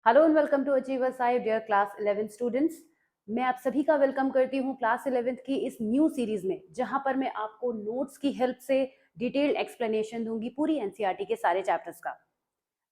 Hello and welcome to Achievers Side dear class 11 students. मैं आप सभी का वेलकम करती हूँ क्लास 11th की इस न्यू सीरीज में, जहां पर मैं आपको नोट्स की हेल्प से डिटेल्ड एक्सप्लेनेशन दूंगी पूरी एनसीईआरटी के सारे चैप्टर्स का।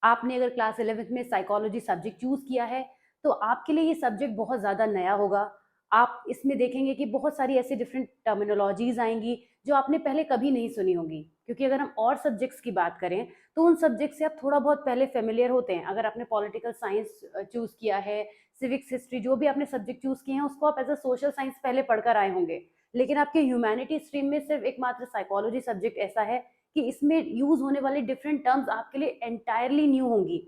आपने अगर क्लास 11th में साइकोलॉजी सब्जेक्ट चूज किया है तो आपके लिए ये सब्जेक्ट बहुत ज़्यादा नया होगा। आप इसमें देखेंगे कि बहुत सारी ऐसी डिफरेंट टर्मिनोलॉजीज आएंगी जो आपने पहले कभी नहीं सुनी होंगी, क्योंकि अगर हम और सब्जेक्ट्स की बात करें तो उन सब्जेक्ट से आप थोड़ा बहुत पहले फेमिलियर होते हैं। अगर आपने पॉलिटिकल साइंस चूज किया है, सिविक्स, हिस्ट्री, जो भी आपने सब्जेक्ट चूज किए हैं उसको आप एज अ सोशल साइंस पहले पढ़कर आए होंगे। लेकिन आपके ह्यूमैनिटी स्ट्रीम में सिर्फ एकमात्र साइकोलॉजी सब्जेक्ट ऐसा है कि इसमें यूज होने वाली डिफरेंट टर्म्स आपके लिए एंटायरली न्यू होंगी।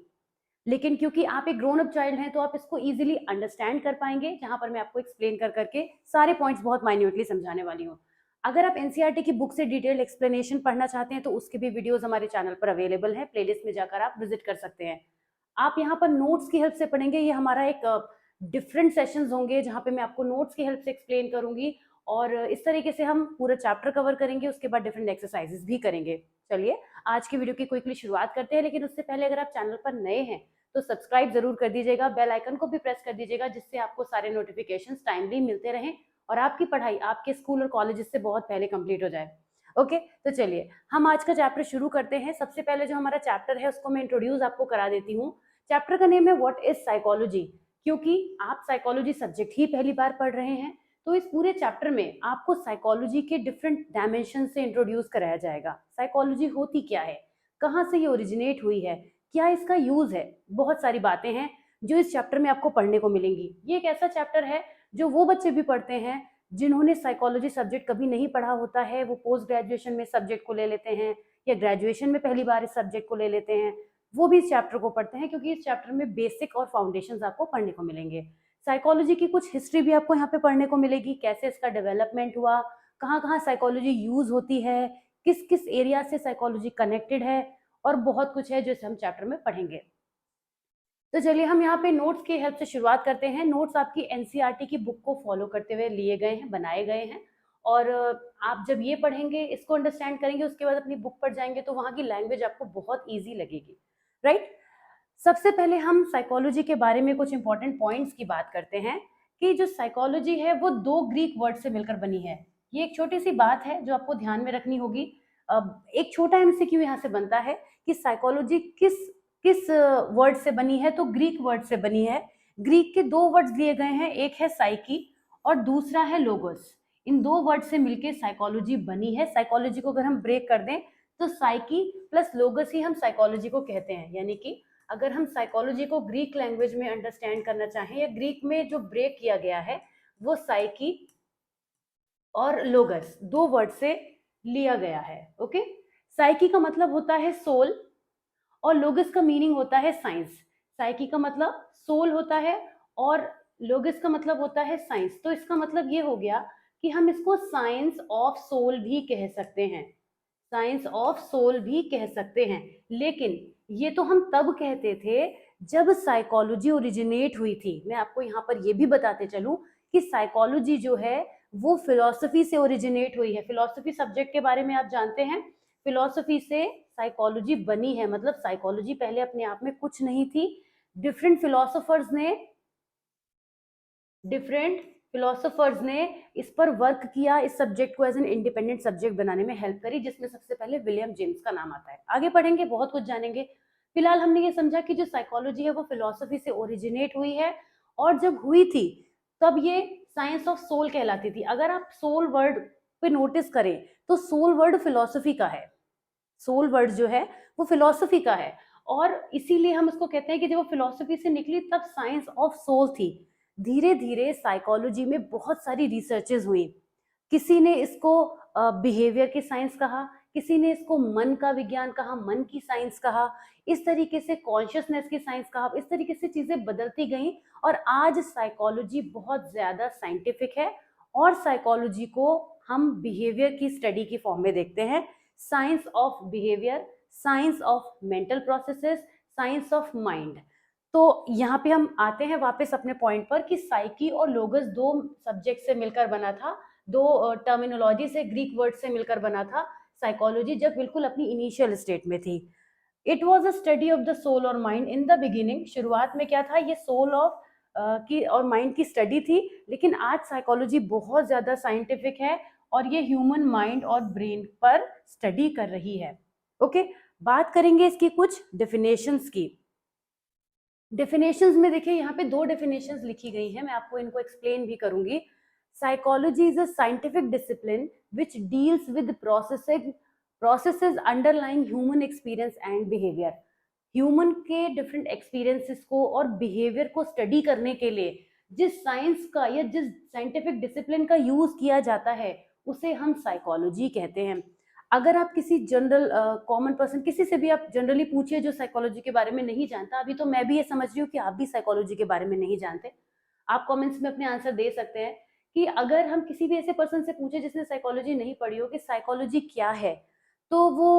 लेकिन क्योंकि आप एक ग्रोन अप चाइल्ड हैं तो आप इसको इजीली अंडरस्टैंड कर पाएंगे, जहां पर मैं आपको एक्सप्लेन कर करके सारे पॉइंट्स बहुत माइन्यूटली समझाने वाली हूँ। अगर आप एनसीईआरटी की बुक से डिटेल्ड एक्सप्लेनेशन पढ़ना चाहते हैं तो उसके भी वीडियोस हमारे चैनल पर अवेलेबल है, प्लेलिस्ट में जाकर आप विजिट कर सकते हैं। आप यहाँ पर नोट्स की हेल्प से पढ़ेंगे, ये हमारा एक डिफरेंट सेशंस होंगे जहाँ पे मैं आपको नोट्स की हेल्प से एक्सप्लेन करूंगी और इस तरीके से हम पूरा चैप्टर कवर करेंगे, उसके बाद डिफरेंट एक्सरसाइजेस भी करेंगे। चलिए आज की वीडियो की क्विकली शुरुआत करते हैं, लेकिन उससे पहले अगर आप चैनल पर नए हैं तो सब्सक्राइब जरूर कर दीजिएगा, बेल आइकन को भी प्रेस कर दीजिएगा, जिससे आपको सारे नोटिफिकेशंस टाइमली मिलते रहें और आपकी पढ़ाई आपके स्कूल और कॉलेजेस से बहुत पहले कंप्लीट हो जाए। ओके, तो चलिए हम आज का चैप्टर शुरू करते हैं। सबसे पहले जो हमारा चैप्टर है उसको मैं इंट्रोड्यूस आपको करा देती हूँ। चैप्टर का नेम है व्हाट इज साइकोलॉजी। क्योंकि आप साइकोलॉजी सब्जेक्ट ही पहली बार पढ़ रहे हैं तो इस पूरे चैप्टर में आपको साइकोलॉजी के डिफरेंट डायमेंशन से इंट्रोड्यूस कराया जाएगा। साइकोलॉजी होती क्या है, कहाँ से ये ओरिजिनेट हुई है, क्या इसका यूज है, बहुत सारी बातें हैं जो इस चैप्टर में आपको पढ़ने को मिलेंगी। ये एक ऐसा चैप्टर है जो वो बच्चे भी पढ़ते हैं जिन्होंने साइकोलॉजी सब्जेक्ट कभी नहीं पढ़ा होता है, वो पोस्ट ग्रेजुएशन में सब्जेक्ट को ले लेते हैं या ग्रेजुएशन में पहली बार इस सब्जेक्ट को ले लेते हैं, वो भी इस चैप्टर को पढ़ते हैं, क्योंकि इस चैप्टर में बेसिक और फाउंडेशंस आपको पढ़ने को मिलेंगे। साइकोलॉजी की कुछ हिस्ट्री भी आपको यहाँ पे पढ़ने को मिलेगी, कैसे इसका डेवलपमेंट हुआ, कहाँ कहाँ साइकोलॉजी यूज होती है, किस किस एरिया से साइकोलॉजी कनेक्टेड है, और बहुत कुछ है जो हम चैप्टर में पढ़ेंगे। तो चलिए हम यहाँ पे नोट्स की हेल्प से शुरुआत करते हैं। नोट्स आपकी एनसीईआरटी की बुक को फॉलो करते हुए लिए गए हैं, बनाए गए हैं, और आप जब ये पढ़ेंगे, इसको अंडरस्टैंड करेंगे, उसके बाद अपनी बुक पर जाएंगे तो वहाँ की लैंग्वेज आपको बहुत ईजी लगेगी, राइट। सबसे पहले हम साइकोलॉजी के बारे में कुछ इंपॉर्टेंट पॉइंट्स की बात करते हैं कि जो साइकोलॉजी है वो दो ग्रीक वर्ड से मिलकर बनी है। ये एक छोटी सी बात है जो आपको ध्यान में रखनी होगी। अब एक छोटा एमसीक्यू यहाँ से बनता है कि साइकोलॉजी किस किस वर्ड से बनी है, तो ग्रीक वर्ड से बनी है। ग्रीक के दो वर्ड्स लिए गए हैं, एक है साइकी और दूसरा है लोगोस। इन दो वर्ड से मिलकर साइकोलॉजी बनी है। साइकोलॉजी को अगर हम ब्रेक कर दें तो साइकी प्लस लोगस ही हम साइकोलॉजी को कहते हैं। यानी कि अगर हम साइकोलॉजी को ग्रीक लैंग्वेज में अंडरस्टैंड करना चाहें, या ग्रीक में जो ब्रेक किया गया है वो साइकी और लोगस दो वर्ड से लिया गया है। ओके, साइकी का मतलब होता है सोल और लोगस का मीनिंग होता है साइंस। साइकी का मतलब सोल होता है और लोगस का मतलब होता है साइंस। तो इसका मतलब ये हो गया कि हम इसको साइंस ऑफ सोल भी कह सकते हैं, साइंस ऑफ सोल भी कह सकते हैं। लेकिन ये तो हम तब कहते थे जब साइकोलॉजी ओरिजिनेट हुई थी। मैं आपको यहाँ पर ये भी बताते चलूं कि साइकोलॉजी जो है वो फिलॉसफी से ओरिजिनेट हुई है। फिलॉसफी सब्जेक्ट के बारे में आप जानते हैं, फिलॉसफी से साइकोलॉजी बनी है। मतलब साइकोलॉजी पहले अपने आप में कुछ नहीं थी, डिफरेंट फिलोसोफर्स ने इस पर वर्क किया, इस सब्जेक्ट को एज एन इंडिपेंडेंट सब्जेक्ट बनाने में हेल्प करी, जिसमें सबसे पहले विलियम जेम्स का नाम आता है। आगे पढ़ेंगे, बहुत कुछ जानेंगे। फिलहाल हमने ये समझा कि जो साइकोलॉजी है वो फिलोसफी से ओरिजिनेट हुई है, और जब हुई थी तब ये साइंस ऑफ सोल कहलाती थी। अगर आप सोल वर्ड पे नोटिस करें तो सोल वर्ड फिलोसफी का है, सोल वर्ड जो है वो फिलोसफी का है, और इसीलिए हम उसको कहते हैं कि जब वो फिलोसफी से निकली तब साइंस ऑफ सोल थी। धीरे धीरे साइकोलॉजी में बहुत सारी रिसर्चेज हुई। किसी ने इसको बिहेवियर की साइंस कहा, किसी ने इसको मन का विज्ञान कहा, मन की साइंस कहा, इस तरीके से कॉन्शियसनेस की साइंस कहा। इस तरीके से चीजें बदलती गई और आज साइकोलॉजी बहुत ज्यादा साइंटिफिक है, और साइकोलॉजी को हम बिहेवियर की स्टडी की फॉर्म में देखते हैं। Science of behaviour, science of mental processes, science of mind. तो यहाँ पे हम आते हैं वापस अपने पॉइंट पर कि साइकी और लोगस दो सब्जेक्ट से मिलकर बना था, दो टर्मिनोलॉजी से, ग्रीक वर्ड से मिलकर बना था साइकोलॉजी, जब बिल्कुल अपनी इनिशियल स्टेट में थी। It was a study of the soul और माइंड इन द बिगिनिंग। शुरुआत में क्या था, ये सोल ऑफ की और माइंड की स्टडी थी, लेकिन आज साइकोलॉजी बहुत ज़्यादा साइंटिफिक है और ये ह्यूमन माइंड और ब्रेन पर स्टडी कर रही है। ओके, बात करेंगे इसकी कुछ डेफिनेशंस की। डेफिनेशंस में देखिए यहाँ पे 2 डेफिनेशंस लिखी गई हैं, मैं आपको इनको एक्सप्लेन भी करूंगी। Psychology is a scientific discipline which deals with processes underlying human experience and behaviour. Human के डिफरेंट एक्सपीरियंसेस को और बिहेवियर को स्टडी करने के लिए जिस साइंस का या जिस साइंटिफिक डिसिप्लिन का यूज किया जाता है उसे हम साइकोलॉजी कहते हैं। अगर आप किसी जनरल कॉमन पर्सन, किसी से भी आप जनरली पूछिए जो साइकोलॉजी के बारे में नहीं जानता, अभी तो मैं भी ये समझ रही हूँ कि आप भी साइकोलॉजी के बारे में नहीं जानते, आप कमेंट्स में अपने आंसर दे सकते हैं कि अगर हम किसी भी ऐसे पर्सन से पूछे जिसने साइकोलॉजी नहीं पढ़ी हो कि साइकोलॉजी क्या है, तो वो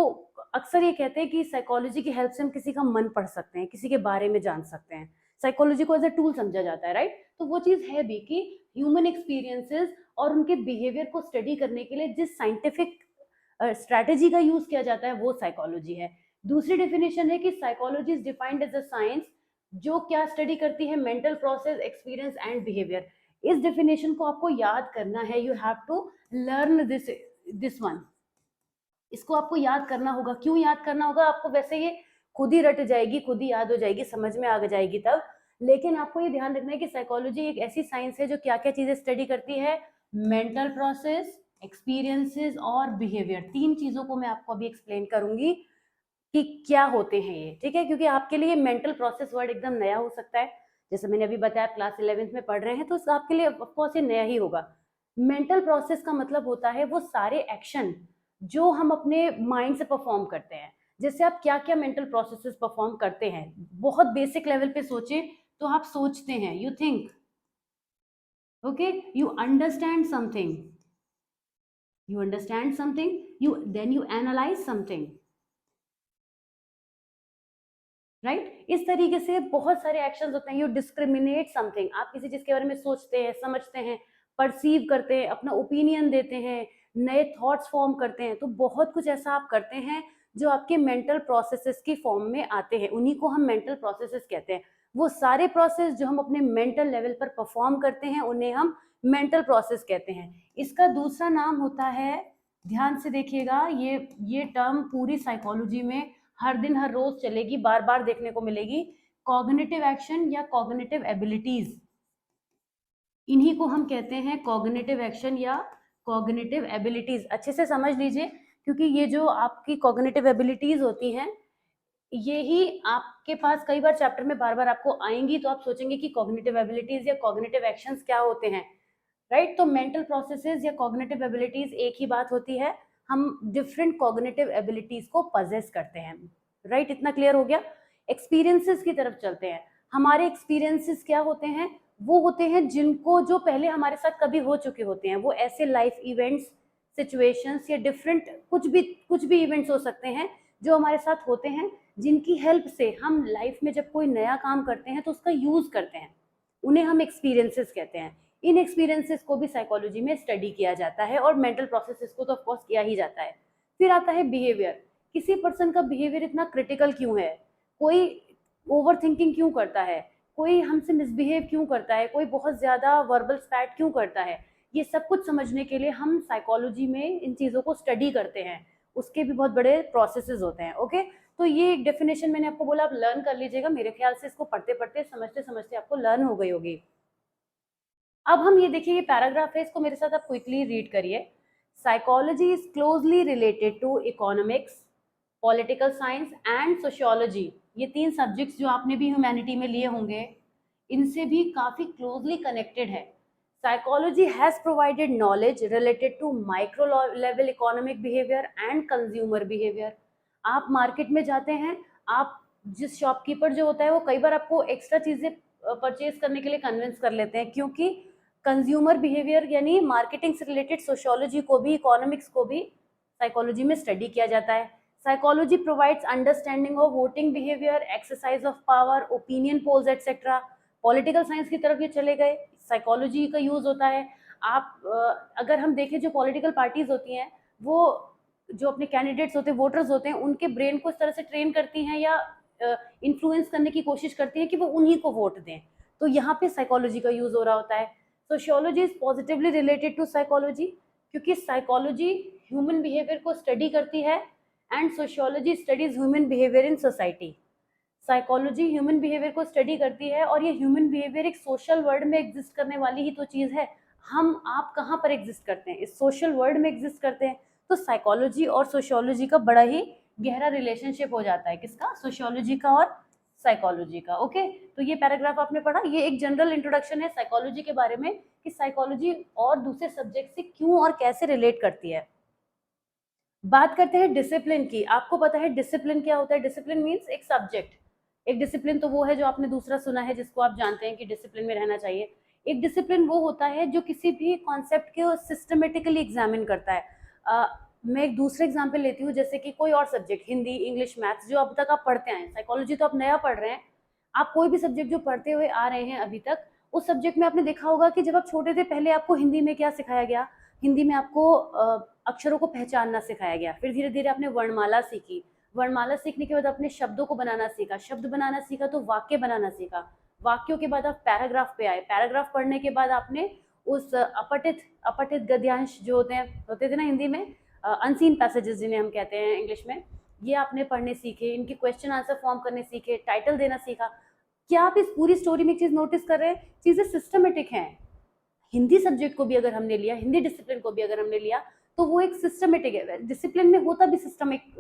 अक्सर ये कहते हैं कि साइकोलॉजी की हेल्प से हम किसी का मन पढ़ सकते हैं, किसी के बारे में जान सकते हैं। साइकोलॉजी को एज अ टूल समझा जाता है, राइट? तो वो चीज़ है भी कि ह्यूमन एक्सपीरियंसेस और उनके बिहेवियर को स्टडी करने के लिए जिस साइंटिफिक स्ट्रैटेजी का यूज किया जाता है वो साइकोलॉजी है। दूसरी डेफिनेशन है कि psychology is defined as a science जो क्या स्टडी करती है, mental process, experience and behaviour. इस डेफिनेशन को आपको याद करना है, you have to learn this one. इसको आपको याद करना होगा। क्यों याद करना होगा आपको? वैसे ये खुद ही रट जाएगी, खुद ही याद हो जाएगी, समझ में आ जाएगी तब, लेकिन आपको ये ध्यान रखना है कि साइकोलॉजी एक ऐसी साइंस है जो क्या क्या चीजें स्टडी करती है, मेंटल प्रोसेस, एक्सपीरियंसेस और बिहेवियर। 3 चीजों को मैं आपको अभी एक्सप्लेन करूंगी कि क्या होते हैं ये, ठीक है? क्योंकि आपके लिए मेंटल प्रोसेस वर्ड एकदम नया हो सकता है, जैसे मैंने अभी बताया क्लास 11th में पढ़ रहे हैं तो आपके लिए ऑफकोर्स ये नया ही होगा। मेंटल प्रोसेस का मतलब होता है वो सारे एक्शन जो हम अपने माइंड से परफॉर्म करते हैं। जैसे आप क्या क्या मेंटल प्रोसेसेस परफॉर्म करते हैं, बहुत बेसिक लेवल पे सोचें तो आप सोचते हैं, you think, okay, you understand something, you understand something, then you analyze something, right? इस तरीके से बहुत सारे एक्शंस होते हैं। यू डिस्क्रिमिनेट समथिंग, आप किसी चीज के बारे में सोचते हैं, समझते हैं, परसीव करते हैं, अपना ओपिनियन देते हैं, नए थॉट्स फॉर्म करते हैं, तो बहुत कुछ ऐसा आप करते हैं जो आपके मेंटल प्रोसेसेस की फॉर्म में आते हैं, उन्हीं को हम मेंटल प्रोसेसेस कहते हैं। वो सारे प्रोसेस जो हम अपने मेंटल लेवल पर परफॉर्म करते हैं उन्हें हम मेंटल प्रोसेस कहते हैं। इसका दूसरा नाम होता है, ध्यान से देखिएगा, ये टर्म पूरी साइकोलॉजी में हर दिन हर रोज चलेगी, बार बार देखने को मिलेगी, कॉग्निटिव एक्शन या कॉग्निटिव एबिलिटीज। इन्हीं को हम कहते हैं कॉग्निटिव एक्शन या कॉग्निटिव एबिलिटीज। अच्छे से समझ लीजिए, क्योंकि ये जो आपकी कॉग्निटिव एबिलिटीज होती हैं ये ही आपके पास कई बार चैप्टर में बार बार आपको आएंगी, तो आप सोचेंगे कि कॉग्निटिव एबिलिटीज या कॉग्निटिव एक्शंस क्या होते हैं, राइट? तो मेंटल प्रोसेसेस या कॉग्निटिव एबिलिटीज एक ही बात होती है, हम डिफरेंट कॉग्निटिव एबिलिटीज को पजेस करते हैं, राइट? इतना क्लियर हो गया। एक्सपीरियंसेस की तरफ चलते हैं। हमारे एक्सपीरियंसेस क्या होते हैं? वो होते हैं जिनको जो पहले हमारे साथ कभी हो चुके होते हैं, वो ऐसे लाइफ इवेंट्स, सिचुएशंस या डिफरेंट कुछ भी इवेंट्स हो सकते हैं जो हमारे साथ होते हैं, जिनकी हेल्प से हम लाइफ में जब कोई नया काम करते हैं तो उसका यूज करते हैं, उन्हें हम एक्सपीरियंसेस कहते हैं। इन एक्सपीरियंसेस को भी साइकोलॉजी में स्टडी किया जाता है और मेंटल प्रोसेसेस को तो ऑफकोर्स किया ही जाता है। फिर आता है बिहेवियर। किसी पर्सन का बिहेवियर इतना क्रिटिकल क्यों है, कोई ओवर थिंकिंग क्यों करता है, कोई हमसे मिसबिहेव क्यों करता है, कोई बहुत ज्यादा वर्बल स्पैट क्यों करता है, ये सब कुछ समझने के लिए हम साइकोलॉजी में इन चीजों को स्टडी करते हैं। उसके भी बहुत बड़े प्रोसेसेस होते हैं, ओके? तो ये एक डेफिनेशन मैंने आपको बोला, आप लर्न कर लीजिएगा, मेरे ख्याल से इसको पढ़ते पढ़ते समझते समझते आपको लर्न हो गई होगी। अब हम ये देखिए, ये पैराग्राफ है, इसको मेरे साथ आप क्विकली रीड करिए। Psychology is closely related to economics, political science and sociology. ये 3 सब्जेक्ट्स जो आपने भी ह्यूमैनिटी में लिए होंगे, इनसे भी काफी क्लोजली कनेक्टेड है। Psychology has provided knowledge related to micro level economic behaviour and consumer behaviour. आप मार्केट में जाते हैं, आप जिस शॉपकीपर जो होता है वो कई बार आपको एक्स्ट्रा चीजें परचेज करने के लिए कन्विंस कर लेते हैं, क्योंकि कंज्यूमर बिहेवियर यानी मार्केटिंग से रिलेटेड सोशियोलॉजी को भी, इकोनॉमिक्स को भी साइकोलॉजी में स्टडी किया जाता है। Psychology provides understanding of voting behaviour, exercise of power, opinion polls etcetera. Political science की तरफ ये चले गए, साइकोलॉजी का यूज होता है। आप अगर हम देखें जो पॉलिटिकल पार्टीज होती हैं वो जो अपने कैंडिडेट्स होते हैं, वोटर्स होते हैं, उनके ब्रेन को इस तरह से ट्रेन करती हैं या इन्फ्लुएंस करने की कोशिश करती हैं कि वो उन्हीं को वोट दें। तो यहाँ पे साइकोलॉजी का यूज हो रहा होता है। Sociology is positively related to psychology, क्योंकि साइकोलॉजी ह्यूमन बिहेवियर को स्टडी करती है and sociology studies human behaviour in society. Psychology human behaviour को स्टडी करती है और ये ह्यूमन बिहेवियर एक सोशल वर्ल्ड में एग्जिस्ट करने वाली ही तो चीज़ है। हम आप कहाँ पर एग्जिस्ट करते हैं? इस सोशल वर्ल्ड में एग्जिस्ट करते हैं। तो साइकोलॉजी और सोशियोलॉजी का बड़ा ही गहरा रिलेशनशिप हो जाता है। किसका? सोशियोलॉजी का और साइकोलॉजी का। ओके, तो ये पैराग्राफ आपने पढ़ा, ये एक जनरल इंट्रोडक्शन है साइकोलॉजी के बारे में कि साइकोलॉजी और दूसरे सब्जेक्ट से क्यों और कैसे रिलेट करती है। बात करते हैं डिसिप्लिन की। आपको पता है डिसिप्लिन क्या होता है? डिसिप्लिन मीन्स एक सब्जेक्ट। एक डिसिप्लिन तो वो है जो आपने दूसरा सुना है, जिसको आप जानते हैं कि डिसिप्लिन में रहना चाहिए। एक डिसिप्लिन वो होता है जो किसी भी कॉन्सेप्ट को सिस्टमेटिकली एग्जामिन करता है। मैं एक दूसरा एग्जाम्पल लेती हूँ, जैसे कि कोई और सब्जेक्ट, हिंदी, इंग्लिश, मैथ्स, जो अब तक आप पढ़ते आए हैं। साइकोलॉजी तो आप नया पढ़ रहे हैं। आप कोई भी सब्जेक्ट जो पढ़ते हुए आ रहे हैं अभी तक, उस सब्जेक्ट में आपने देखा होगा कि जब आप छोटे थे, पहले आपको हिंदी में क्या सिखाया गया? हिंदी में आपको अक्षरों को पहचानना सिखाया गया। फिर धीरे धीरे आपने वर्णमाला सीखी। वर्णमाला सीखने के बाद आपने शब्दों को बनाना सीखा। शब्द बनाना सीखा तो वाक्य बनाना सीखा। वाक्यों के बाद आप पैराग्राफ पे आए। पैराग्राफ पढ़ने के बाद आपने उस अपठित गद्यांश जो होते थे ना हिंदी में, अनसीन पैसेजेस जिन्हें हम कहते हैं इंग्लिश में, ये आपने पढ़ने सीखे। इनके क्वेश्चन आंसर फॉर्म करने सीखे। टाइटल देना सीखा। क्या आप इस पूरी स्टोरी में एक चीज नोटिस कर रहे हैं? चीजें सिस्टमेटिक हैं। हिंदी सब्जेक्ट को भी अगर हमने लिया, हिंदी डिसिप्लिन को भी अगर हमने लिया, तो वो एक सिस्टमेटिक है। डिसिप्लिन में होता भी सिस्टम एक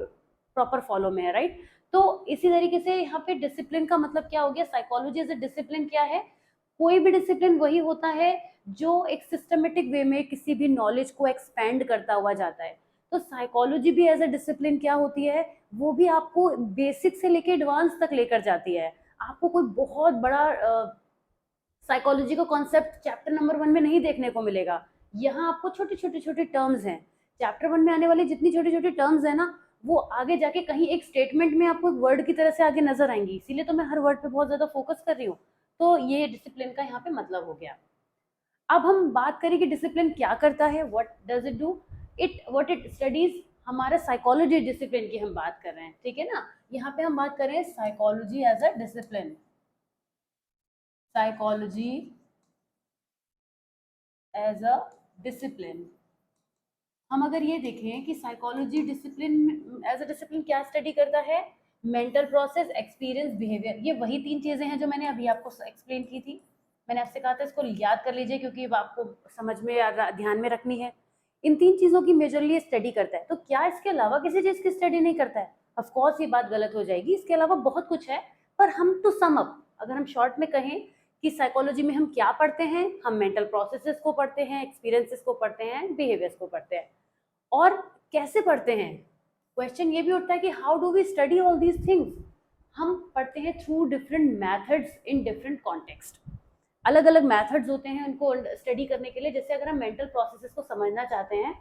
प्रॉपर फॉलो में है, राइट? तो इसी तरीके से यहाँ पे डिसिप्लिन का मतलब क्या हो गया? साइकोलॉजी एज ए डिसिप्लिन क्या है? कोई भी डिसिप्लिन वही होता है जो एक सिस्टमेटिक वे में किसी भी नॉलेज को एक्सपैंड करता हुआ जाता है। तो साइकोलॉजी भी एज ए डिसिप्लिन क्या होती है? वो भी आपको बेसिक से लेके एडवांस तक लेकर जाती है। आपको कोई बहुत बड़ा साइकोलॉजी का कॉन्सेप्ट चैप्टर नंबर 1 में नहीं देखने को मिलेगा। यहाँ आपको छोटे टर्म्स हैं। चैप्टर 1 में आने वाली जितनी छोटी छोटी टर्म्स है ना, वो आगे जाके कहीं एक स्टेटमेंट में आपको एक वर्ड की तरह से आगे नजर आएंगी। इसीलिए तो मैं हर वर्ड पे बहुत ज्यादा फोकस कर रही हूँ। तो ये डिसिप्लिन का यहाँ पे मतलब हो गया। अब हम बात करें कि डिसिप्लिन क्या करता है, what does it do, what it studies. हमारा साइकोलॉजी डिसिप्लिन की हम बात कर रहे हैं, ठीक है ना? यहाँ पे हम बात कर रहे हैं psychology as a discipline. Psychology as a discipline. हम अगर ये देखें कि psychology discipline as a discipline क्या स्टडी करता है? Mental process, experience, behaviour. ये वही 3 चीजें हैं जो मैंने अभी आपको एक्सप्लेन की थी। मैंने आपसे कहा था इसको याद कर लीजिए, क्योंकि आपको समझ में ध्यान में रखनी है। इन 3 चीजों की मेजरली स्टडी करता है। तो क्या इसके अलावा किसी चीज की स्टडी नहीं करता है? ऑफकोर्स ये बात गलत हो जाएगी। इसके अलावा बहुत कुछ है, पर हम तो सम अप, अगर हम शॉर्ट में कहें कि साइकोलॉजी में हम क्या पढ़ते हैं, हम मेंटल प्रोसेसेस को पढ़ते हैं, एक्सपीरियंसेस को पढ़ते हैं, बिहेवियर्स को पढ़ते हैं। और कैसे पढ़ते हैं? क्वेश्चन ये भी उठता है कि how do we study all these things? हम पढ़ते हैं through different methods in different context. अलग अलग मेथड्स होते हैं उनको स्टडी करने के लिए। जैसे अगर हम मेंटल प्रोसेसेस को समझना चाहते हैं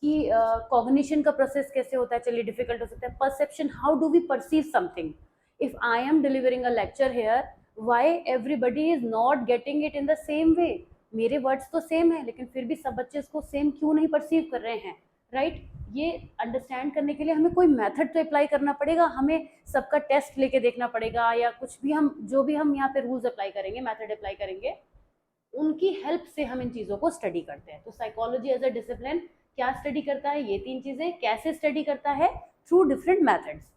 कि कॉग्निशन का प्रोसेस कैसे होता है, चलिए डिफिकल्ट हो सकता है। Perception, how do we perceive something? If I am delivering a lecture here, why everybody is not getting it in the same way? मेरे वर्ड्स तो सेम है, लेकिन फिर भी सब बच्चे इसको सेम क्यों नहीं परसीव कर रहे हैं, राइट? ये अंडरस्टैंड करने के लिए हमें कोई मेथड तो अप्लाई करना पड़ेगा। हमें सबका टेस्ट लेके देखना पड़ेगा, या कुछ भी हम जो भी हम यहाँ पे रूल्स अप्लाई करेंगे, मेथड अप्लाई करेंगे, उनकी हेल्प से हम इन चीज़ों को स्टडी करते हैं। तो साइकोलॉजी एज अ डिसिप्लिन क्या स्टडी करता है? ये 3 चीज़ें। कैसे स्टडी करता है? Through different methods.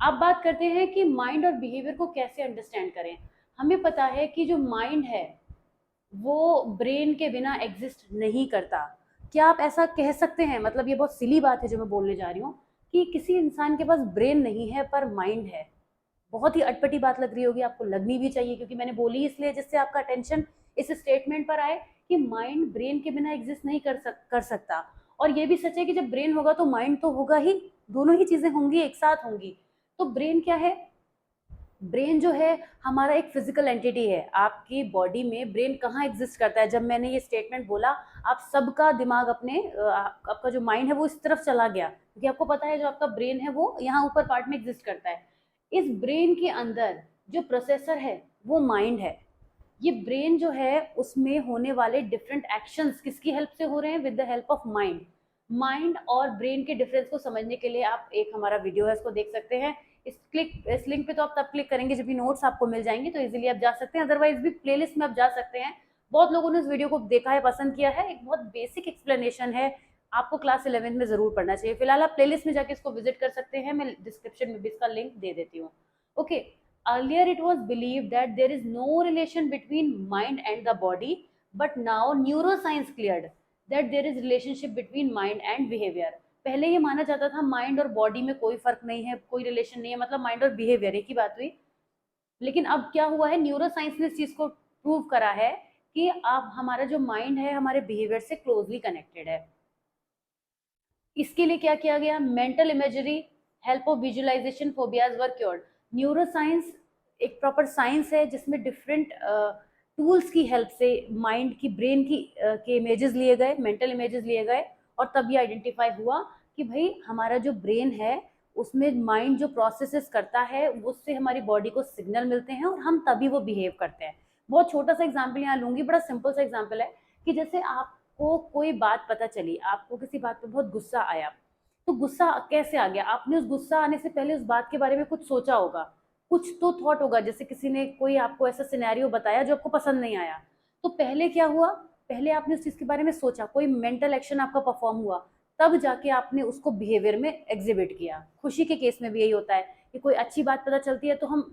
अब बात करते हैं कि माइंड और बिहेवियर को कैसे अंडरस्टैंड करें। हमें पता है कि जो माइंड है वो ब्रेन के बिना एग्जिस्ट नहीं करता। क्या आप ऐसा कह सकते हैं? मतलब ये बहुत सिली बात है जो मैं बोलने जा रही हूँ, कि किसी इंसान के पास ब्रेन नहीं है पर माइंड है। बहुत ही अटपटी बात लग रही होगी आपको, लगनी भी चाहिए, क्योंकि मैंने बोली इसलिए जिससे आपका अटेंशन इस स्टेटमेंट पर आए कि माइंड ब्रेन के बिना एग्जिस्ट नहीं कर सकता। और ये भी सच है कि जब ब्रेन होगा तो माइंड तो होगा ही, दोनों ही चीजें होंगी, एक साथ होंगी। तो ब्रेन क्या है? ब्रेन जो है हमारा एक फिजिकल एंटिटी है। आपकी बॉडी में ब्रेन कहाँ एग्जिस्ट करता है? जब मैंने ये स्टेटमेंट बोला, आप सबका दिमाग आपका जो माइंड है वो इस तरफ चला गया, क्योंकि आपको पता है जो आपका ब्रेन है वो यहाँ ऊपर पार्ट में एग्जिस्ट करता है। इस ब्रेन के अंदर जो प्रोसेसर है वो माइंड है। ये ब्रेन जो है उसमें होने वाले डिफरेंट एक्शंस किसकी हेल्प से हो रहे हैं? With the help of mind. Mind और ब्रेन के डिफरेंस को समझने के लिए आप एक हमारा वीडियो है, इसको देख सकते हैं। इस लिंक पे तो आप तब क्लिक करेंगे जब भी नोट्स आपको मिल जाएंगे, तो इजीली आप जा सकते हैं, अदरवाइज भी प्लेलिस्ट में आप जा सकते हैं। बहुत लोगों ने इस वीडियो को देखा है, पसंद किया है, एक बहुत बेसिक एक्सप्लेनेशन है, आपको क्लास 11 में जरूर पढ़ना चाहिए। फिलहाल आप प्लेलिस्ट में जाके इसको विजिट कर सकते हैं, मैं डिस्क्रिप्शन में भी इसका लिंक दे देती हूँ। Okay, earlier it was believe that there is no relation between mind and the body, but now neuroscience cleared that there is relationship between mind and behaviour. पहले ये माना जाता था माइंड और बॉडी में कोई फर्क नहीं है, कोई रिलेशन नहीं है, मतलब माइंड और बिहेवियर एक ही बात हुई। लेकिन अब क्या हुआ है, न्यूरो साइंस ने इस चीज को प्रूव करा है कि अब हमारा जो माइंड है हमारे बिहेवियर से क्लोजली कनेक्टेड है। इसके लिए क्या किया गया, mental imagery, help of visualisation, phobias were cured. Neuro science एक प्रॉपर साइंस है जिसमें डिफरेंट टूल्स की हेल्प से माइंड की, ब्रेन की के इमेजेस लिए गए, मेंटल इमेजेस लिए गए, और तब ये आइडेंटिफाई हुआ कि भाई हमारा जो ब्रेन है उसमें माइंड जो प्रोसेसेस करता है उससे हमारी बॉडी को सिग्नल मिलते हैं और हम तभी वो बिहेव करते हैं। बहुत छोटा सा एग्जाम्पल यहाँ लूंगी, बड़ा सिंपल सा एग्जाम्पल है कि जैसे आपको कोई बात पता चली, आपको किसी बात पे बहुत गुस्सा आया, तो गुस्सा कैसे आ गया, आपने उस गुस्सा आने से पहले उस बात के बारे में कुछ सोचा होगा, कुछ तो थॉट होगा, जैसे किसी ने कोई आपको ऐसा सिनेरियो बताया जो आपको पसंद नहीं आया, तो पहले क्या हुआ, पहले आपने उस चीज के बारे में सोचा, कोई मेंटल एक्शन आपका परफॉर्म हुआ, तब जाके आपने उसको बिहेवियर में एग्जिबिट किया। खुशी के केस में भी यही होता है कि कोई अच्छी बात पता चलती है तो हम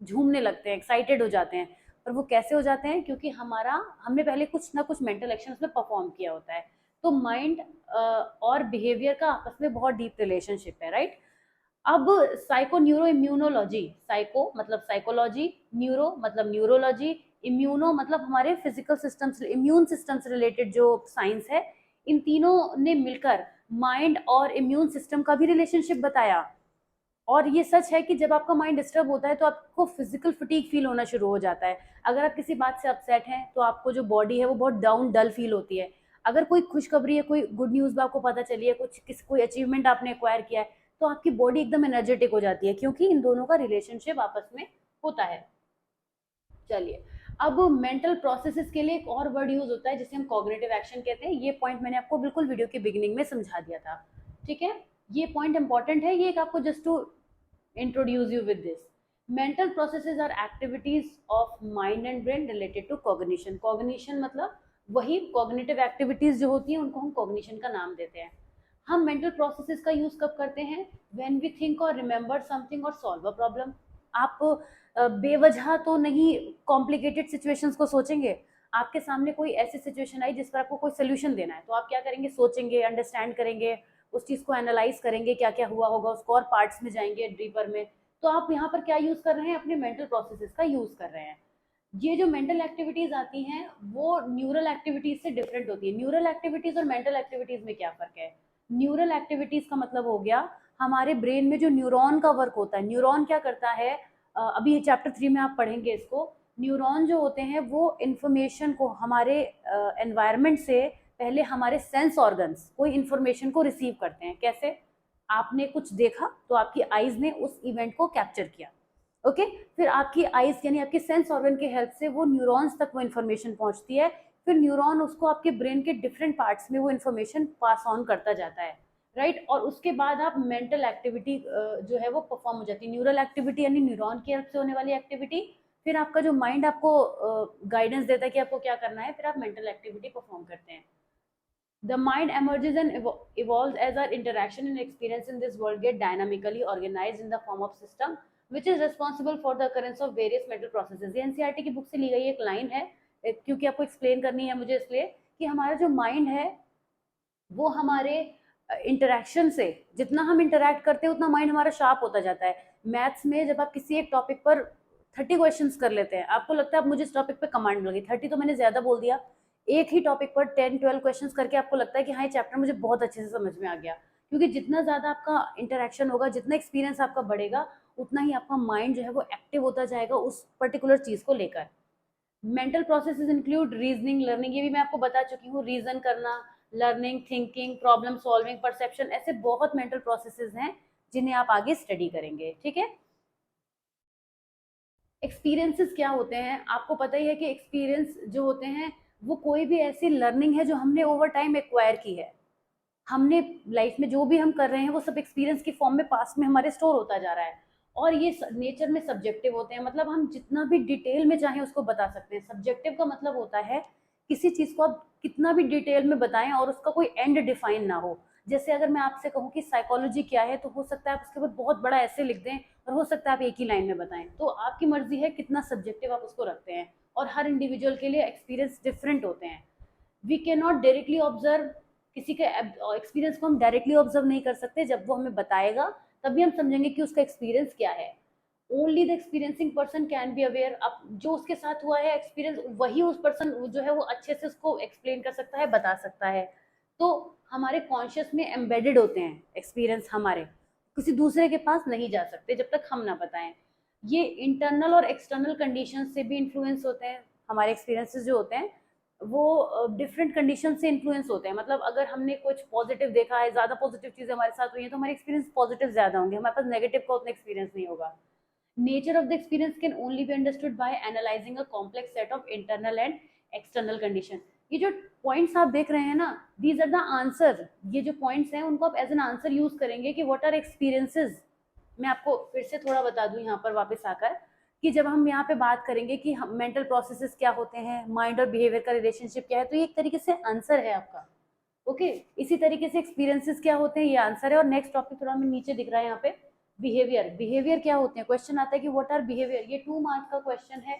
झूमने लगते हैं, एक्साइटेड हो जाते हैं, और वो कैसे हो जाते हैं, क्योंकि हमने पहले कुछ ना कुछ मेंटल एक्शन उसमें परफॉर्म किया होता है। तो माइंड और बिहेवियर का आपस में बहुत डीप रिलेशनशिप है, राइट। अब साइको न्यूरो इम्यूनोलॉजी, साइको मतलब साइकोलॉजी, न्यूरो मतलब न्यूरोलॉजी, इम्यूनो मतलब हमारे फिजिकल सिस्टम्स, इम्यून सिस्टम से रिलेटेड जो साइंस है, इन तीनों ने मिलकर माइंड और इम्यून सिस्टम का भी रिलेशनशिप बताया। और ये सच है कि जब आपका माइंड डिस्टर्ब होता है तो आपको फिजिकल फटीग फील होना शुरू हो जाता है। अगर आप किसी बात से अपसेट हैं तो आपको जो बॉडी है वो बहुत डाउन डल फील होती है। अगर कोई खुशखबरी है, कोई गुड न्यूज़ आपको पता चली है, कोई अचीवमेंट आपने एक्वायर किया है, तो आपकी बॉडी एकदम एनर्जेटिक हो जाती है, क्योंकि इन दोनों का रिलेशनशिप आपस में होता है। चलिए, अब मेंटल प्रोसेसेस के लिए एक और वर्ड यूज होता है जिसे हम कॉग्निटिव एक्शन कहते हैं। ये पॉइंट मैंने आपको बिल्कुल वीडियो के बिगिनिंग में समझा दिया था, ठीक है। ये पॉइंट इंपॉर्टेंट है, ये एक आपको just to introduce you with this. Mental processes are activities of mind and brain related to cognition. Cognition मतलब वही cognitive activities जो होती हैं उनको हम cognition का नाम देते हैं। हम mental processes का यूज कब करते हैं, when we think or remember something or solve a problem। आप बेवजह तो नहीं कॉम्प्लिकेटेड सिचुएशंस को सोचेंगे। आपके सामने कोई ऐसी सिचुएशन आई जिस पर आपको कोई सोल्यूशन देना है, तो आप क्या करेंगे, सोचेंगे, अंडरस्टैंड करेंगे, उस चीज को एनालाइज करेंगे, क्या क्या हुआ होगा, उसको और पार्ट्स में जाएंगे डीपर में। तो आप यहाँ पर क्या यूज कर रहे हैं, अपने मेंटल प्रोसेसेस का यूज कर रहे हैं। ये जो मेंटल एक्टिविटीज आती हैं वो न्यूरल एक्टिविटीज से डिफरेंट होती है। न्यूरल एक्टिविटीज और मेंटल एक्टिविटीज में क्या फर्क है, न्यूरल एक्टिविटीज का मतलब हो गया हमारे ब्रेन में जो न्यूरॉन का वर्क होता है। न्यूरॉन क्या करता है, अभी चैप्टर 3 में आप पढ़ेंगे इसको। न्यूरॉन जो होते हैं वो इंफॉर्मेशन को हमारे एनवायरनमेंट से पहले हमारे सेंस ऑर्गन्स कोई इंफॉर्मेशन को रिसीव करते हैं। कैसे, आपने कुछ देखा तो आपकी आईज ने उस इवेंट को कैप्चर किया, ओके, फिर आपकी आईज यानी आपके सेंस ऑर्गन की हेल्प से वो न्यूरॉन्स तक वो इन्फॉर्मेशन पहुंचती है, फिर न्यूरॉन उसको आपके ब्रेन के डिफरेंट पार्ट्स में वो इन्फॉर्मेशन पास ऑन करता जाता है, राइट। और उसके बाद आप मेंटल एक्टिविटी जो है वो परफॉर्म हो जाती है। न्यूरल एक्टिविटी यानी न्यूरॉन की हेल्प से होने वाली एक्टिविटी, फिर आपका जो माइंड आपको गाइडेंस देता है कि आपको क्या करना है, फिर आप मेंटल एक्टिविटी परफॉर्म करते हैं। The mind emerges and evolves as our interaction and experience in this world get dynamically organized in the form of system which is responsible for the occurrence of various mental processes। ये NCERT की book से ली गई एक line है, क्योंकि आपको explain करनी है मुझे, इसलिए कि हमारा जो माइंड है वो हमारे इंटरेक्शन से, जितना हम इंटरेक्ट करते हैं उतना माइंड हमारा शार्प होता जाता है। मैथ्स में जब आप किसी एक टॉपिक पर 30 क्वेश्चंस कर लेते हैं, आपको लगता है अब मुझे इस टॉपिक पे कमांड मिल गई, 30 तो मैंने ज्यादा बोल दिया। एक ही टॉपिक पर 10-12 क्वेश्चंस करके आपको लगता है कि हाँ ये चैप्टर मुझे बहुत अच्छे से समझ में आ गया, क्योंकि जितना ज्यादा आपका इंटरेक्शन होगा, जितना एक्सपीरियंस आपका बढ़ेगा, उतना ही आपका माइंड जो है वो एक्टिव होता जाएगा उस पर्टिकुलर चीज को लेकर। Mental processes include reasoning, learning, ये भी मैं आपको बता चुकी हूँ, रीजन करना, learning, thinking, problem solving, perception, ऐसे बहुत मेंटल प्रोसेसेस हैं जिन्हें आप आगे स्टडी करेंगे, ठीक है। एक्सपीरियंसेस क्या होते हैं, आपको पता ही है कि एक्सपीरियंस जो होते हैं वो कोई भी ऐसी लर्निंग है जो हमने ओवर टाइम एक्वायर की है। हमने लाइफ में जो भी हम कर रहे हैं वो सब एक्सपीरियंस की फॉर्म में पास्ट में हमारे स्टोर होता जा रहा है, और ये नेचर में सब्जेक्टिव होते हैं, मतलब हम जितना भी डिटेल में चाहें उसको बता सकते हैं। सब्जेक्टिव का मतलब होता है किसी चीज को आप कितना भी डिटेल में बताएं और उसका कोई एंड डिफाइन ना हो। जैसे अगर मैं आपसे कहूँ कि साइकोलॉजी क्या है, तो हो सकता है आप उसके ऊपर बहुत बड़ा ऐसे लिख दें, और हो सकता है आप एक ही लाइन में बताएं। तो आपकी मर्जी है कितना सब्जेक्टिव आप उसको रखते हैं, और हर इंडिविजुअल के लिए एक्सपीरियंस डिफरेंट होते हैं। We can not directly observe, किसी के एक्सपीरियंस को हम डायरेक्टली ऑब्जर्व नहीं कर सकते, जब वो हमें बताएगा तभी हम समझेंगे कि उसका एक्सपीरियंस क्या है। Only the experiencing person can be aware. अब जो उसके साथ हुआ है एक्सपीरियंस, वही उस पर्सन जो है वो अच्छे से उसको एक्सप्लेन कर सकता है, बता सकता है। तो हमारे कॉन्शियस में एम्बेडेड होते हैं एक्सपीरियंस हमारे, किसी दूसरे के पास नहीं जा सकते जब तक हम ना बताएं। ये इंटरनल और एक्सटर्नल कंडीशन से भी इन्फ्लुएंस होते हैं। हमारे एक्सपीरियंसेस जो होते हैं वो डिफरेंट कंडीशन से इन्फ्लुएंस होते हैं। मतलब अगर हमने कुछ पॉजिटिव देखा है, ज़्यादा पॉजिटिव चीज़ें हमारे साथ हुई हैं, तो हमारे एक्सपीरियंस पॉजिटिव ज़्यादा होंगे, हमारे पास नेगेटिव का उतना एक्सपीरियंस नहीं होगा। Nature of the experience can only be understood by analyzing a complex set of internal and external condition। ये जो पॉइंट्स आप देख रहे हैं ना, दीज आर द आंसर। ये जो पॉइंट्स हैं उनको आप एज एन आंसर यूज करेंगे कि व्हाट आर एक्सपीरियंसेस। मैं आपको फिर से थोड़ा बता दूं यहाँ पर वापस आकर, कि जब हम यहाँ पे बात करेंगे कि हम मेंटल प्रोसेसेस क्या होते हैं, माइंड और बिहेवियर का रिलेशनशिप क्या है, तो ये एक तरीके से आंसर है आपका। ओके, इसी तरीके से एक्सपीरियंसेस क्या होते हैं, ये आंसर है। और नेक्स्ट टॉपिक थोड़ा हमें नीचे दिख रहा है यहाँ पे, बिहेवियर। बिहेवियर क्या होते हैं, क्वेश्चन आता है कि व्हाट आर बिहेवियर। ये 2 मार्क्स का क्वेश्चन है,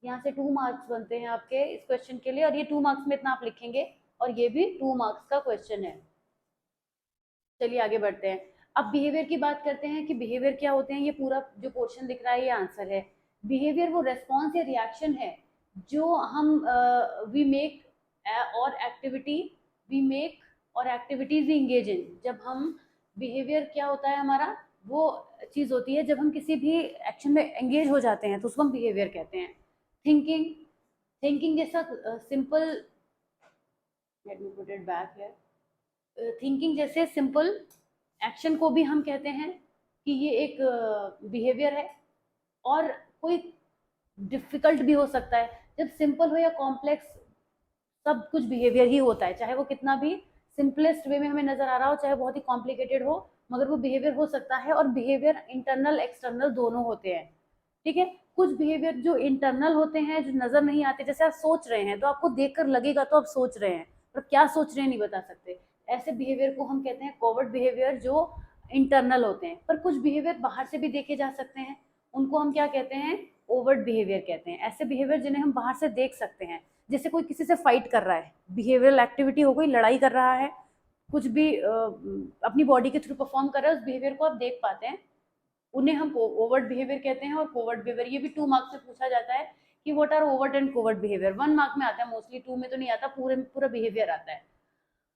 यहाँ से 2 मार्क्स बनते हैं आपके इस क्वेश्चन के लिए, और ये 2 मार्क्स में इतना आप लिखेंगे, और ये भी 2 मार्क्स का क्वेश्चन है। चलिए आगे बढ़ते हैं। अब बिहेवियर की बात करते हैं कि बिहेवियर क्या होते हैं। ये पूरा जो पोर्शन दिख रहा है ये आंसर है। बिहेवियर वो रेस्पॉन्स या रिएक्शन है जो हम वी मेक और एक्टिविटी वी मेक और एक्टिविटीज वी इंगेज इन। जब हम बिहेवियर क्या होता है हमारा, वो चीज़ होती है जब हम किसी भी एक्शन में एंगेज हो जाते हैं तो उसको हम बिहेवियर कहते हैं। थिंकिंग, थिंकिंग जैसा simple, let me put it back here. Thinking जैसे सिंपल एक्शन को भी हम कहते हैं कि ये एक बिहेवियर है। और कोई डिफिकल्ट भी हो सकता है, जब सिंपल हो या कॉम्प्लेक्स, सब कुछ बिहेवियर ही होता है, चाहे वो कितना भी सिंपलेस्ट वे में हमें नजर आ रहा हो, चाहे बहुत ही कॉम्प्लिकेटेड हो, मगर वो बिहेवियर हो सकता है। और बिहेवियर इंटरनल एक्सटर्नल दोनों होते हैं, ठीक है। कुछ बिहेवियर जो इंटरनल होते हैं, जो नजर नहीं आते, जैसे आप सोच रहे हैं तो आपको देखकर लगेगा तो आप सोच रहे हैं, पर क्या सोच रहे हैं नहीं बता सकते। ऐसे बिहेवियर को हम कहते हैं कोवर्ट बिहेवियर, जो इंटरनल होते हैं। पर कुछ बिहेवियर बाहर से भी देखे जा सकते हैं, उनको हम क्या कहते हैं, ओवर्ट बिहेवियर कहते हैं। ऐसे बिहेवियर जिन्हें हम बाहर से देख सकते हैं, जैसे कोई किसी से फाइट कर रहा है, बिहेवियरल एक्टिविटी हो गई, लड़ाई कर रहा है, कुछ भी अपनी बॉडी के थ्रू परफॉर्म कर रहा है, उस बिहेवियर को आप देख पाते हैं, उन्हें हम ओवर्ट बिहेवियर कहते हैं। और कोवर्ट बिहेवियर, ये भी 2 मार्क्स में पूछा जाता है कि what are overt and covert behaviour. 1 mark में आता है मोस्टली, 2 में तो नहीं आता, पूरे पूरा बिहेवियर आता है।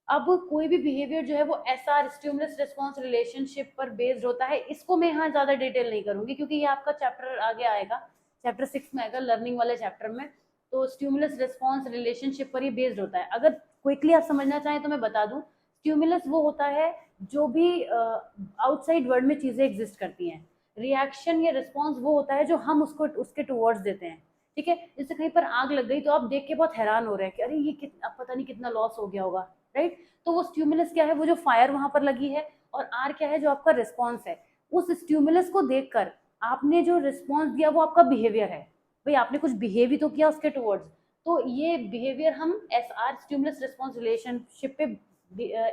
अब कोई भी बिहेवियर जो है वो एसआर, स्टिमुलस रिस्पॉन्स रिलेशनशिप पर बेस्ड होता है। इसको मैं यहाँ ज्यादा डिटेल नहीं करूंगी क्योंकि ये आपका चैप्टर आगे आएगा, चैप्टर 6 में आएगा, लर्निंग वाले चैप्टर में। तो स्टिमुलस रिस्पॉन्स रिलेशनशिप पर ये बेस्ड होता है। अगर क्विकली आप समझना चाहें तो मैं बता दूं, स्टिमुलस वो होता है जो भी आउटसाइड वर्ल्ड में चीजें एग्जिस्ट करती हैं। रिएक्शन या रिस्पॉन्स वो होता है जो हम उसको उसके टूवर्ड्स देते हैं, ठीक है। जैसे कहीं पर आग लग गई तो आप देख के बहुत हैरान हो रहे हैं कि अरे ये कितना, पता नहीं कितना लॉस हो गया होगा, राइट। तो वो स्ट्यूमुलस क्या है, वो जो फायर वहां पर लगी है, और आर क्या है, जो आपका रिस्पॉन्स है। उस स्ट्यूमुलस को देखकर आपने जो रिस्पॉन्स दिया वो आपका बिहेवियर है। भाई आपने कुछ बिहेव ही तो किया उसके टुवर्ड्स। तो ये बिहेवियर हम S R, stimulus response relationship पे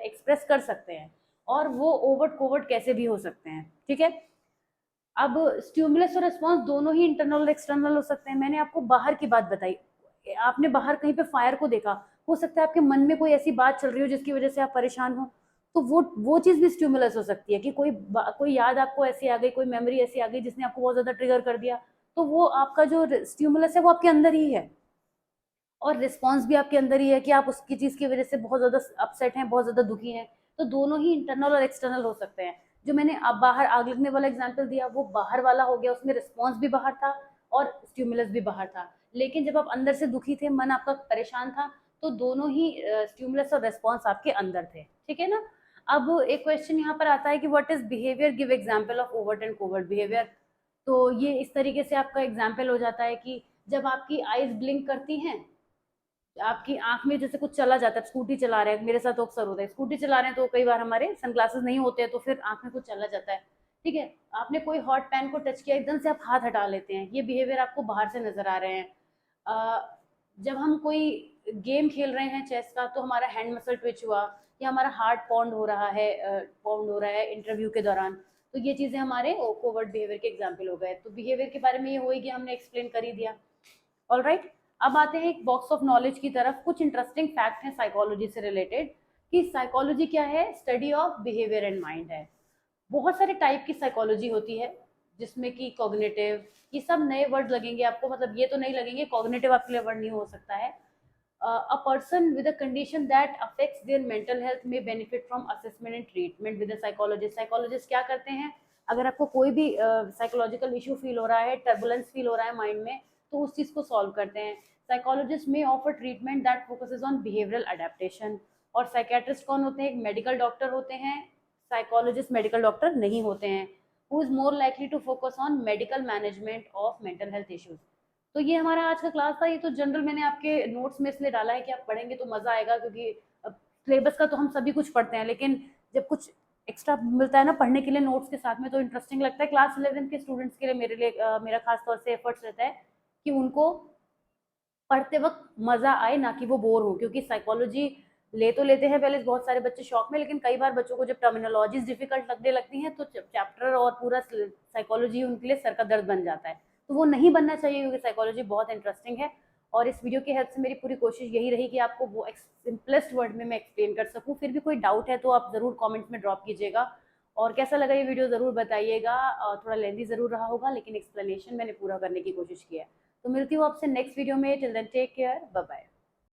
एक्सप्रेस कर सकते हैं। और वो ओवर्ट कोवर्ट कैसे भी हो सकते हैं, ठीक है। अब स्टिमुलस और रिस्पॉन्स दोनों ही इंटरनल और एक्सटर्नल हो सकते हैं। मैंने आपको बाहर की बात बताई, आपने बाहर कहीं पे फायर को देखा, हो सकता है आपके मन में कोई ऐसी बात चल रही हो जिसकी वजह से आप परेशान हो, तो वो चीज भी स्टिमुलस हो सकती है कि कोई याद आपको ऐसी आ गई, कोई मेमोरी ऐसी आ गई जिसने आपको बहुत ज्यादा ट्रिगर कर दिया, तो वो आपका जो स्टिमुलस है वो आपके अंदर ही है। और रिस्पॉन्स भी आपके अंदर ही है कि आप उसकी चीज की वजह से बहुत ज्यादा अपसेट हैं, बहुत ज्यादा दुखी हैं। तो दोनों ही इंटरनल और एक्सटर्नल हो सकते हैं। जो मैंने अब बाहर आग लगने वाला एग्जाम्पल दिया वो बाहर वाला हो गया, उसमें रिस्पॉन्स भी बाहर था और स्टिमुलस भी बाहर था। लेकिन जब आप अंदर से दुखी थे, मन आपका परेशान था, तो दोनों ही स्टिमुलस और रिस्पॉन्स आपके अंदर थे, ठीक है ना। अब एक क्वेश्चन यहाँ पर आता है कि what is behaviour, give example of overt and covert behaviour. तो ये इस तरीके से आपका एग्जाम्पल हो जाता है कि जब आपकी आईज ब्लिंक करती हैं आपकी आंख में जैसे कुछ चला जाता है, स्कूटी चला रहे हैं, मेरे साथ तो अक्सर होता है, स्कूटी चला रहे हैं तो कई बार हमारे सनग्लासेस नहीं होते हैं तो फिर आंख में कुछ चला जाता है। ठीक है, आपने कोई हॉट पैन को टच किया, एकदम से आप हाथ हटा लेते हैं, ये बिहेवियर आपको बाहर से नजर आ रहे हैं। जब हम कोई गेम खेल रहे हैं चेस का, तो हमारा हैंड मसल ट्विच हुआ, या हमारा हार्ट पाउंड हो रहा है इंटरव्यू के दौरान, तो ये चीजें हमारे कोवर्ट बिहेवियर के एग्जाम्पल हो गए। तो बिहेवियर के बारे में ये होगी, हमने एक्सप्लेन कर ही दिया। ऑल राइट, अब आते हैं एक बॉक्स ऑफ नॉलेज की तरफ। कुछ इंटरेस्टिंग फैक्ट है साइकोलॉजी से रिलेटेड, कि साइकोलॉजी क्या है, study of behaviour and mind है। बहुत सारे टाइप की साइकोलॉजी होती है, जिसमें कि कॉग्निटिव, ये सब नए वर्ड लगेंगे आपको, मतलब ये तो नहीं लगेंगे, कॉग्निटिव आपके लिए वर्ड नहीं हो सकता है। A person with a condition that affects their mental health may benefit from assessment and treatment with a psychologist। Psychologist क्या करते हैं, अगर आपको कोई भी साइकोलॉजिकल इशू फील हो रहा है, टर्बुलेंस फील हो रहा है माइंड में, तो उस चीज़ को सॉल्व करते हैं। साइकोलॉजिस्ट में offer treatment that focuses on behavioural adaptation. और साइकेट्रिस्ट कौन होते हैं, एक मेडिकल डॉक्टर होते हैं, साइकोलॉजिस्ट मेडिकल डॉक्टर नहीं होते हैं। Who is more likely to focus on medical management of mental health issues. तो ये हमारा आज का क्लास था। ये तो जनरल मैंने आपके नोट्स में इसलिए डाला है कि आप पढ़ेंगे तो मजा आएगा, क्योंकि सिलेबस का तो हम सभी कुछ पढ़ते हैं, लेकिन जब कुछ एक्स्ट्रा मिलता है ना पढ़ने के लिए नोट्स के साथ में, तो इंटरेस्टिंग लगता है। क्लास 11 के स्टूडेंट्स के लिए मेरे लिए मेरा खास तौर से एफर्ट्स रहता है कि उनको पढ़ते वक्त मजा आए, ना कि वो बोर हो। क्योंकि साइकोलॉजी ले तो लेते हैं पहले बहुत सारे बच्चे शौक में, लेकिन कई बार बच्चों को जब टर्मिनोलॉजीज डिफिकल्ट लगने लगती हैं, तो चैप्टर और पूरा साइकोलॉजी उनके लिए सर का दर्द बन जाता है। तो वो नहीं बनना चाहिए, क्योंकि साइकोलॉजी बहुत इंटरेस्टिंग है। और इस वीडियो की हेल्प से मेरी पूरी कोशिश यही रही कि आपको वो सिंपलेस्ट वर्ड में मैं एक्सप्लेन कर सकूं। फिर भी कोई डाउट है तो आप जरूर कमेंट्स में ड्रॉप कीजिएगा। और कैसा लगा ये वीडियो जरूर बताइएगा। थोड़ा लेंथी जरूर रहा होगा, लेकिन एक्सप्लेनेशन मैंने पूरा करने की कोशिश की है। तो मिलती हूँ आपसे नेक्स्ट वीडियो में। Till then take care, bye bye.